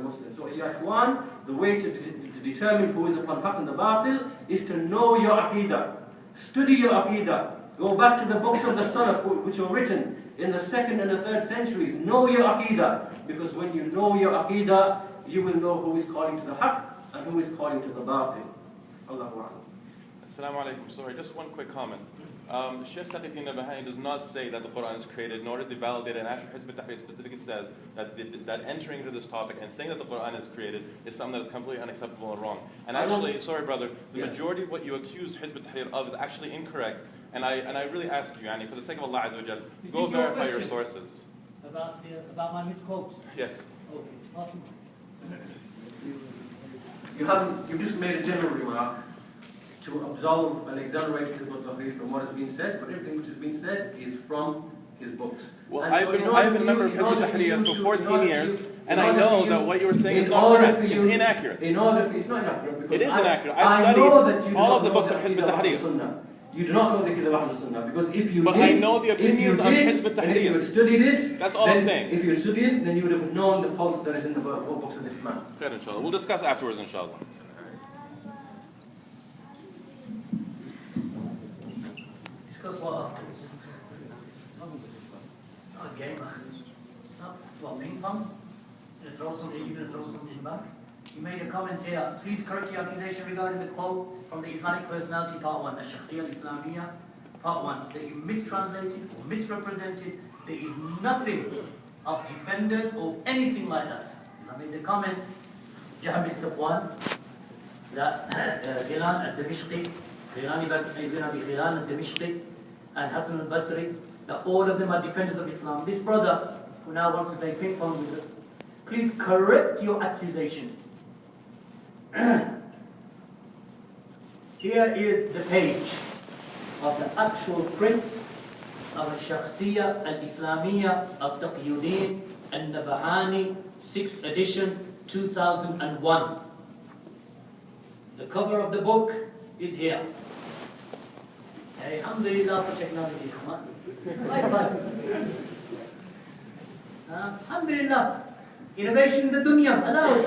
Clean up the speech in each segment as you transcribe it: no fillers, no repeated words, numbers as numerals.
Muslim. So, ya ikhwan, the way to determine who is upon haqq and the batil is to know your aqidah. Study your aqidah. Go back to the books of the Salaf which were written in the 2nd and the 3rd centuries. Know your aqidah. Because when you know your aqidah, you will know who is calling to the haqq and who is calling to the batil. Allahu Akbar. Assalamu alaikum. Sorry, just one quick comment. Sheikh Taqiyuddin Nabhani does not say that the Quran is created, nor does he validate it. And actually, Hizb ut-tahrir specifically says that entering into this topic and saying that the Quran is created is something that is completely unacceptable and wrong. And actually, sorry brother, the majority of what you accuse Hizb ut-tahrir of is actually incorrect. And I really ask you, Yani, for the sake of Allah Azza wa Jal, go verify your sources. About my misquote? Yes. Okay. You just made a general remark to absolve and exonerate Hizb ut-tahrir from what has been said, but everything which has been said is from his books. Well, I've been a member of Hizb ut-tahrir for 14 years, and I know that what you were saying is not correct. It's inaccurate. It's not inaccurate. It is inaccurate. I studied all of the books of Hizb ut-tahrir. You do not know the Kitab al-Sunnah, because if you did, I know the opinions of Hizb ut-tahrir. And if you had studied it, that's all I'm saying. If you had studied it, then you would have known the faults that is in the books of Islam. Good, inshallah. We'll discuss afterwards, inshallah. Discuss what afterwards? Not a game, not what, ping pong? You throw something back. You made a comment here. Please correct your accusation regarding the quote from the Islamic personality, part 1, the Shakhsiyya al-Islamiyya, part 1, that you mistranslated or misrepresented. There is nothing of defenders or anything like that. I made the comment, Jahm bin Safwan, that Ghilan al-Dimishqi, Ghilan al-Dimishqi, and Hassan al-Basri, that all of them are defenders of Islam. This brother, who now wants to play ping pong with us, please correct your accusation. Here is the page of the actual print of Shakhsiyya al-Islamiyya of Taqiyuddin al-Nabhani, 6th edition, 2001. The cover of the book is here. Alhamdulillah for technology. Alhamdulillah. Innovation in the dunya, allowed.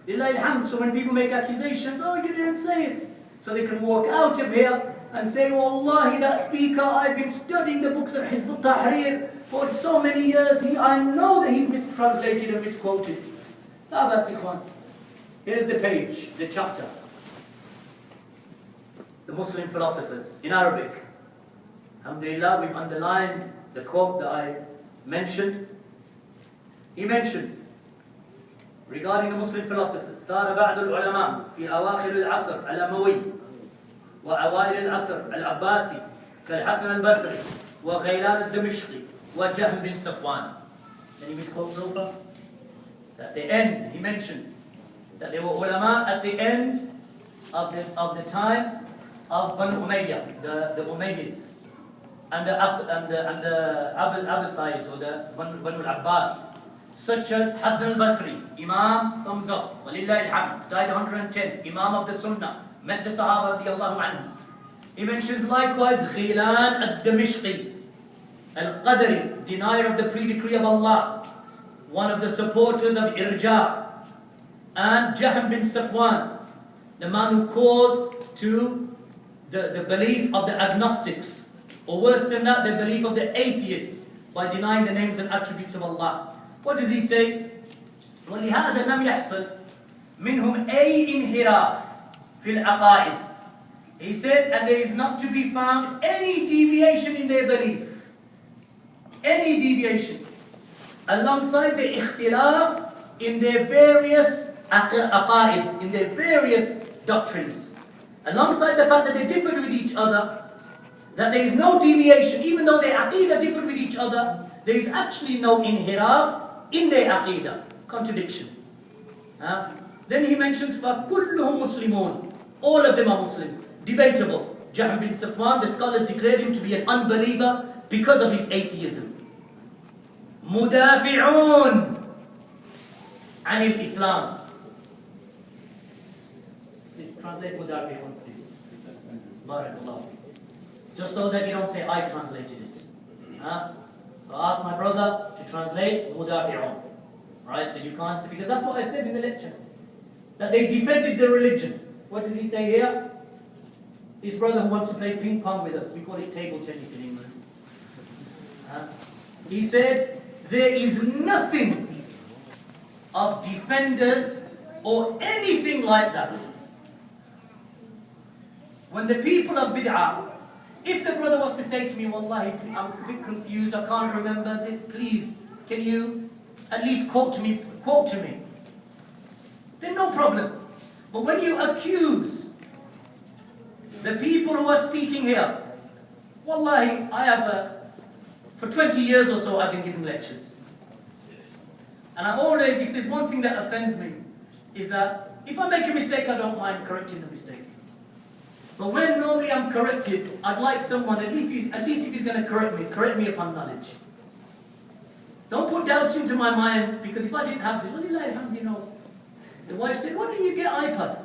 Lillahi alhamd. So when people make accusations, oh, you didn't say it. So they can walk out of here and say, Wallahi, that speaker, I've been studying the books of Hizb ut-tahrir for so many years. I know that he's mistranslated and misquoted. Here's the page, the chapter. The Muslim philosophers, in Arabic. Alhamdulillah, we've underlined the quote that I mentioned. He mentions, regarding the Muslim philosophers, صار بعض العلماء في أواخر العصر الأموي وأوائل العصر العباسي كالحسن البصري وغيلان الدمشقي وجهم بن صفوان. Any misquotes so far? At the end, he mentions that there were ulama at the end of the time of Banu Umayyah, the Umayyads, and the Abbasides, or the Banu al-Abbas, such as Hassan al-Basri, Imam, thumbs up, walillahi alhamd, died 110, Imam of the Sunnah, met the Sahaba radiyallahu anhum. He mentions likewise Ghilan al-Damishqi, al-Qadri, denier of the pre-decree of Allah, one of the supporters of Irja, and Jahm bin Safwan, the man who called to the belief of the agnostics, or worse than that, the belief of the atheists, by denying the names and attributes of Allah. What does he say? وَلِهَذَا لَمْ يَحْصَلْ مِنْهُمْ أَيْ انْحِرَافٍ فِي الْعَقَائِدِ. He said, and there is not to be found any deviation in their belief. Any deviation. Alongside the ikhtilaf in their various aqaid, in their various doctrines. Alongside the fact that they differed with each other, that there is no deviation, even though their aqidah differed with each other, there is actually no inhiraf in their aqidah. Contradiction. Then he mentions, فَكُلُّهُمْ مُسْلِمُونَ. All of them are Muslims. Debatable. Jahm bin Safwan, the scholars declared him to be an unbeliever because of his atheism. مُدَافِعُونَ عَنِ الْإِسْلَامِ. Translate mudafi'un, please. Barakallah. Just so that you don't say I translated it. So ask my brother to translate mudafi'un. Alright, so you can't say, because that's what I said in the lecture. That they defended the religion. What does he say here? This brother who wants to play ping pong with us, we call it table tennis in England. He said, there is nothing of defenders or anything like that. When the people of bid'ah, if the brother was to say to me, Wallahi, I'm a bit confused, I can't remember this, please, can you at least quote to me, then no problem. But when you accuse the people who are speaking here, Wallahi, I have for 20 years or so I've been giving lectures. And I always, if there's one thing that offends me, is that if I make a mistake, I don't mind correcting the mistake. But when normally I'm corrected, I'd like someone, at least if he's going to correct me upon knowledge. Don't put doubts into my mind, because if I didn't have this, you know, the wife said, why don't you get an iPad?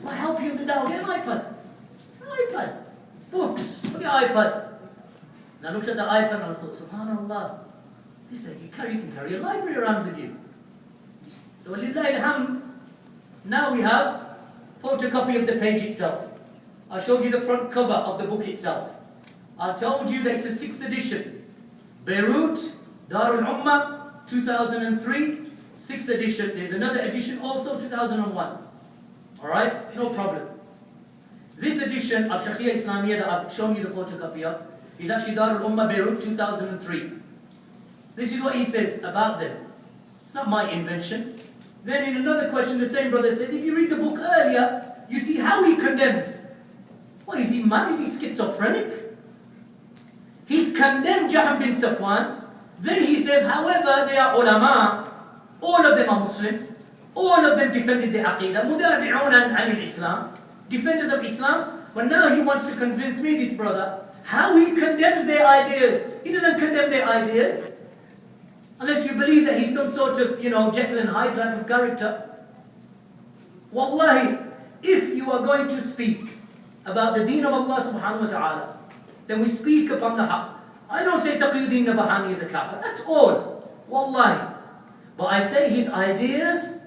I'll help you with the doubt, get an iPad. iPad. Books, look at iPad. And I looked at the iPad and I thought, subhanAllah, this you can carry a library around with you. So walillahi alhamd, now we have photocopy of the page itself. I showed you the front cover of the book itself. I told you that it's a 6th edition. Beirut, Darul Ummah, 2003, 6th edition. There's another edition also, 2001. Alright, no problem. This edition of Shakhsiyya Islamiyya that I've shown you the photocopy of is actually Darul Ummah, Beirut, 2003. This is what he says about them. It's not my invention. Then in another question, the same brother says, if you read the book earlier, you see how he condemns. What, is he mad? Is he schizophrenic? He's condemned Jahm bin Safwan. Then he says, however, they are ulama. All of them are Muslims. All of them defended the aqidah. Mudafi'un an Islam. Defenders of Islam. But now he wants to convince me, this brother, how he condemns their ideas. He doesn't condemn their ideas. Unless you believe that he's some sort of, Jekyll and Hyde type of character. Wallahi, if you are going to speak about the deen of Allah subhanahu wa ta'ala, then we speak upon the haqq. I don't say Taqiyuddin Nabahani is a kafir at all. Wallahi. But I say his ideas